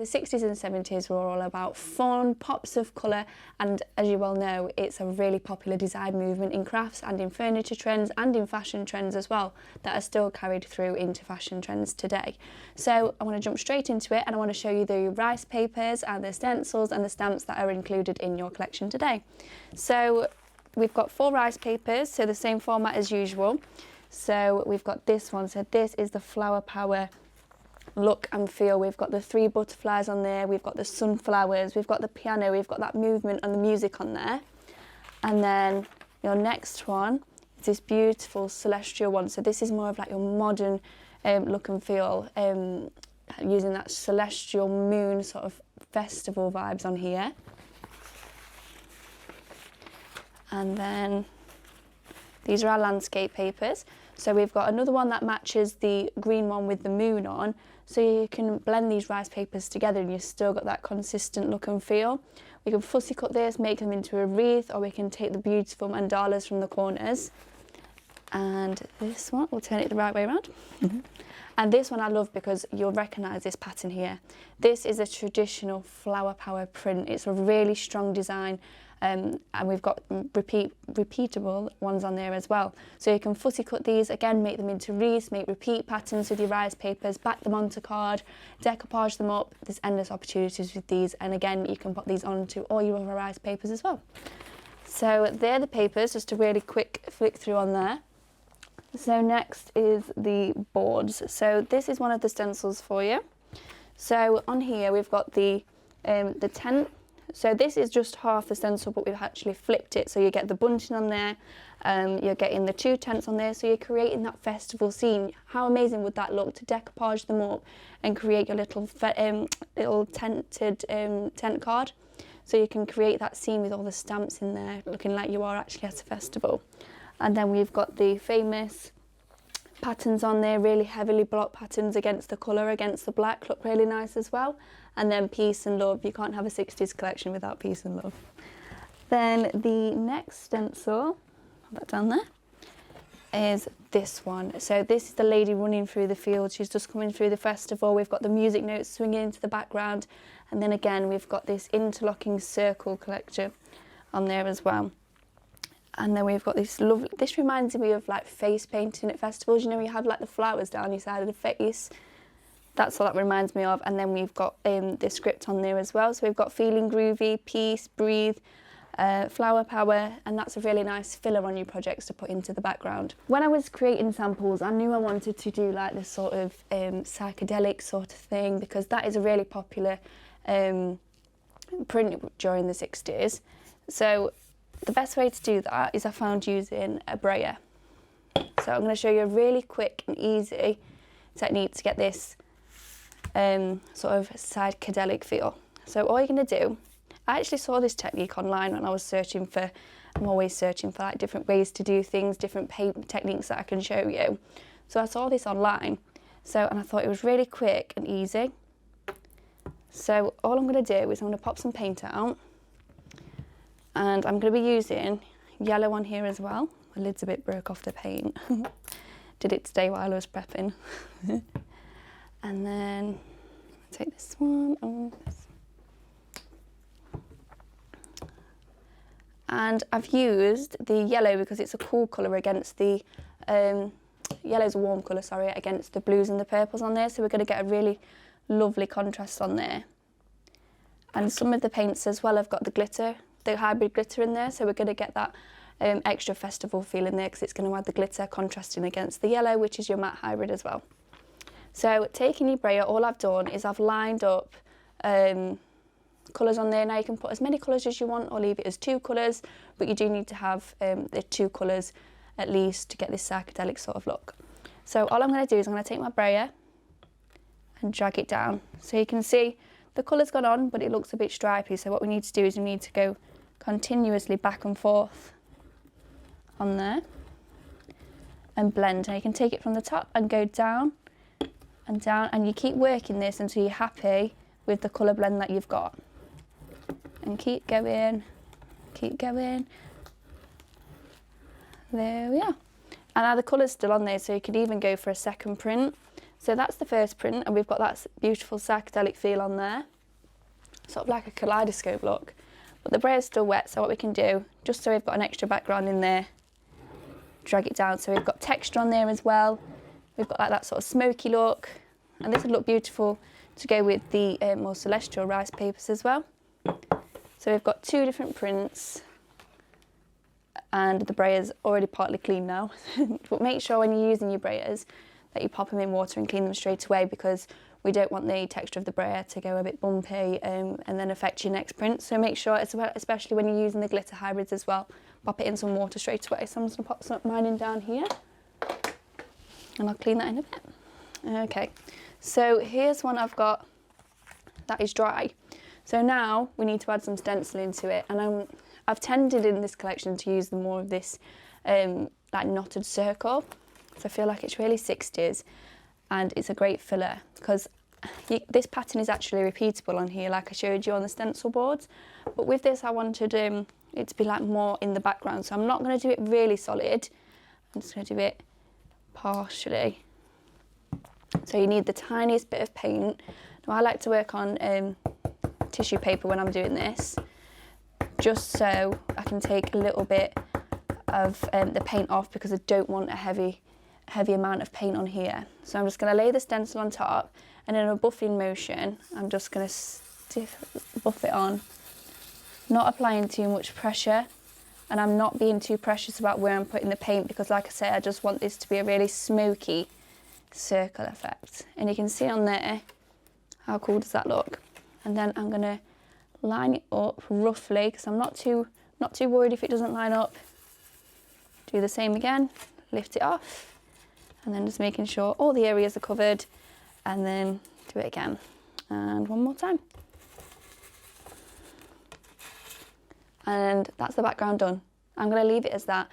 The 60s and 70s were all about fun, pops of colour, and as you well know, it's a really popular design movement in crafts and in furniture trends and in fashion trends as well that are still carried through into fashion trends today. So I want to jump straight into it, and I want to show you the rice papers and the stencils and the stamps that are included in your collection today. So we've got 4 rice papers, so the same format as usual. So we've got this one, so this is the Flower Power look and feel. We've got the 3 butterflies on there, we've got the sunflowers, we've got the piano, we've got that movement and the music on there. And then your next one is this beautiful celestial one. So this is more of like your modern look and feel, using that celestial moon sort of festival vibes on here. And then these are our landscape papers. So we've got another one that matches the green one with the moon on, so you can blend these rice papers together and you've still got that consistent look and feel. We can fussy cut this, make them into a wreath, or we can take the beautiful mandalas from the corners. And this one, we'll turn it the right way around. And this one I love because you'll recognise this pattern here. This is a traditional Flower Power print. It's a really strong design. And we've got repeatable ones on there as well. So you can fussy cut these, again, make them into wreaths, make repeat patterns with your rice papers, back them onto card, decoupage them up. There's endless opportunities with these. And again, you can put these onto all your other rice papers as well. So they're the papers, just a really quick flick through on there. So next is the boards. So this is one of the stencils for you. So on here, we've got the tent. So this is just half the stencil, but we've actually flipped it. So you get the bunting on there, you're getting the 2 tents on there, so you're creating that festival scene. How amazing would that look to decoupage them up and create your little tented tent card? So you can create that scene with all the stamps in there, looking like you are actually at a festival. And then we've got the famous patterns on there, really heavily block patterns against the colour, against the black, look really nice as well. And then peace and love. You can't have a 60s collection without peace and love. Then the next stencil, put that down there, is this one. So this is the lady running through the field. She's just coming through the festival. We've got the music notes swinging into the background. And then again, we've got this interlocking circle collector on there as well. And then we've got this lovely, this reminds me of like face painting at festivals. You know, you have like the flowers down your side of the face. That's what that reminds me of. And then we've got the script on there as well. So we've got feeling groovy, peace, breathe, Flower Power, and that's a really nice filler on your projects to put into the background. When I was creating samples, I knew I wanted to do like this sort of psychedelic sort of thing, because that is a really popular print during the 60s. So the best way to do that is I found using a brayer. So I'm going to show you a really quick and easy technique to get this sort of psychedelic feel. So all you're going to do, I actually saw this technique online when I was searching for, I'm always searching for like different ways to do things, different paint techniques that I can show you. So I saw this online, and I thought it was really quick and easy. So all I'm going to do is I'm going to pop some paint out, and I'm going to be using yellow on here as well. My lid's a bit broke off the paint. Did it today while I was prepping. And then take this one. And I've used the yellow because it's a cool colour against the, yellow's a warm colour, sorry, against the blues and the purples on there. So we're going to get a really lovely contrast on there. And some of the paints as well have got the glitter, the hybrid glitter in there. So we're going to get that extra festival feel in there because it's going to add the glitter contrasting against the yellow, which is your matte hybrid as well. So taking your brayer, all I've done is I've lined up colours on there. Now you can put as many colours as you want or leave it as 2 colours, but you do need to have the 2 colours at least to get this psychedelic sort of look. So all I'm going to do is I'm going to take my brayer and drag it down. So you can see the colour's gone on, but it looks a bit stripy. So what we need to do is we need to go continuously back and forth on there and blend. Now you can take it from the top and go down and down, and you keep working this until you're happy with the colour blend that you've got. And keep going, keep going. There we are. And now the colour's still on there, so you could even go for a second print. So that's the first print, and we've got that beautiful psychedelic feel on there, sort of like a kaleidoscope look. But the brayer is still wet, so what we can do, just so we've got an extra background in there, drag it down so we've got texture on there as well. We've got like that sort of smoky look, and this would look beautiful to go with the more celestial rice papers as well. So we've got 2 different prints, and the brayer's already partly clean now. But make sure when you're using your brayers that you pop them in water and clean them straight away, because we don't want the texture of the brayer to go a bit bumpy and then affect your next print. So make sure, especially when you're using the glitter hybrids as well, pop it in some water straight away. So I'm just going to pop mine in down here, and I'll clean that in a bit. Okay, so here's one I've got that is dry. So now we need to add some stencil into it, and I've tended in this collection to use more of this like knotted circle. So I feel like it's really 60s, and it's a great filler because this pattern is actually repeatable on here, like I showed you on the stencil boards. But with this, I wanted it to be like more in the background. So I'm not going to do it really solid. I'm just going to do it partially. So you need the tiniest bit of paint. Now I like to work on tissue paper when I'm doing this, just so I can take a little bit of the paint off, because I don't want a heavy amount of paint on here. So I'm just going to lay the stencil on top, and in a buffing motion I'm just going to buff it on, not applying too much pressure, and I'm not being too precious about where I'm putting the paint, because like I say, I just want this to be a really smoky circle effect. And you can see on there, how cool does that look? And then I'm going to line it up roughly, because I'm not too worried if it doesn't line up. Do the same again, lift it off, and then just making sure all the areas are covered, and then do it again, and one more time. And that's the background done. I'm going to leave it as that.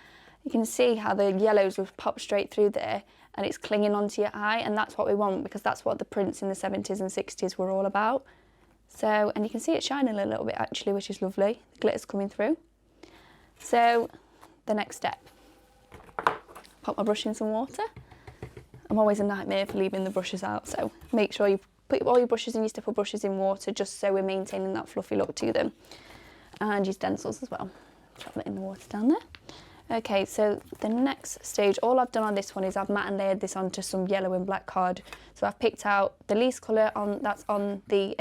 You can see how the yellows will pop straight through there, and it's clinging onto your eye, and that's what we want, because that's what the prints in the 70s and 60s were all about. So, and you can see it shining a little bit actually, which is lovely. The glitter's coming through. So, the next step. Pop my brush in some water. I'm always a nightmare for leaving the brushes out, so make sure you put all your brushes and your stipple brushes in water, just so we're maintaining that fluffy look to them. And your stencils as well. Drop that in the water down there. Okay, so the next stage, all I've done on this one is I've matte and layered this onto some yellow and black card. So I've picked out the least colour that's on the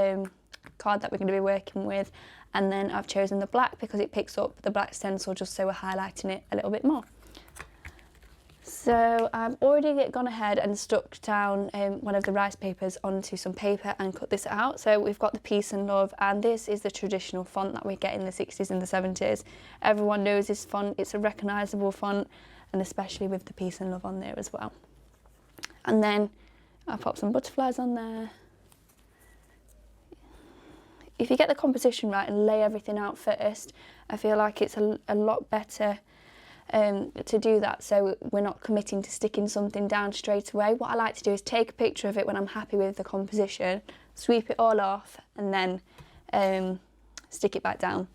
card that we're going to be working with, and then I've chosen the black because it picks up the black stencil, just so we're highlighting it a little bit more. So I've already gone ahead and stuck down one of the rice papers onto some paper and cut this out. So we've got the Peace and Love, and this is the traditional font that we get in the 60s and the 70s. Everyone knows this font, it's a recognisable font, and especially with the Peace and Love on there as well. And then I'll pop some butterflies on there. If you get the composition right and lay everything out first, I feel like it's a lot better to do that, so we're not committing to sticking something down straight away. What I like to do is take a picture of it when I'm happy with the composition, sweep it all off, and then stick it back down.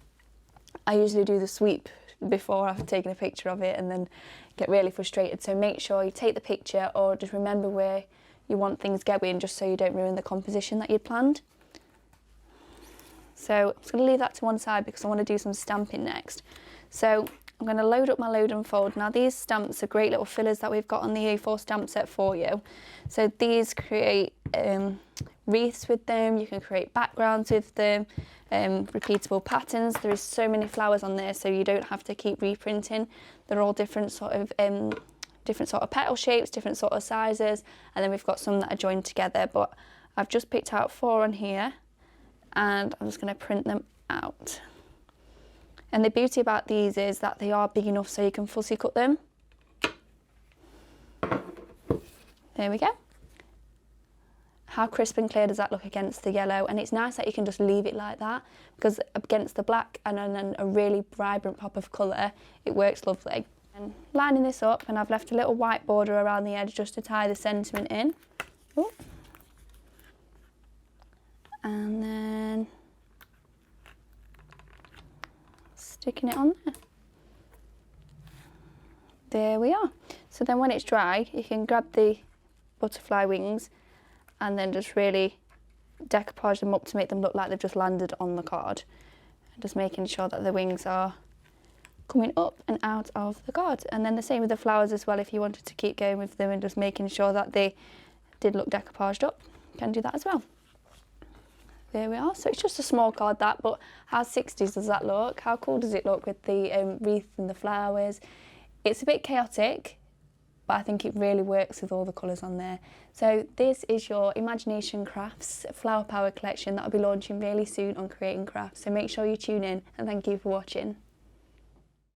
I usually do the sweep before I've taken a picture of it and then get really frustrated, so make sure you take the picture, or just remember where you want things going, just so you don't ruin the composition that you'd planned. So I'm just going to leave that to one side because I want to do some stamping next. So I'm going to load up my load and fold. Now these stamps are great little fillers that we've got on the A4 stamp set for you. So these create wreaths with them, you can create backgrounds with them, repeatable patterns. There is so many flowers on there, so you don't have to keep reprinting. They're all different sort of petal shapes, different sort of sizes, and then we've got some that are joined together, but I've just picked out 4 on here, and I'm just going to print them out. And the beauty about these is that they are big enough so you can fussy cut them. There we go. How crisp and clear does that look against the yellow? And it's nice that you can just leave it like that, because against the black and then a really vibrant pop of colour, it works lovely. And lining this up, and I've left a little white border around the edge just to tie the sentiment in. Ooh. And then sticking it on there. There we are. So then when it's dry, you can grab the butterfly wings and then just really decoupage them up to make them look like they've just landed on the card. And just making sure that the wings are coming up and out of the card. And then the same with the flowers as well, if you wanted to keep going with them and just making sure that they did look decoupaged up, you can do that as well. There we are. So it's just a small card that, but how 60s does that look? How cool does it look with the wreath and the flowers? It's a bit chaotic, but I think it really works with all the colours on there. So this is your Imagination Crafts Flower Power collection that will be launching really soon on Creating Crafts. So make sure you tune in, and thank you for watching.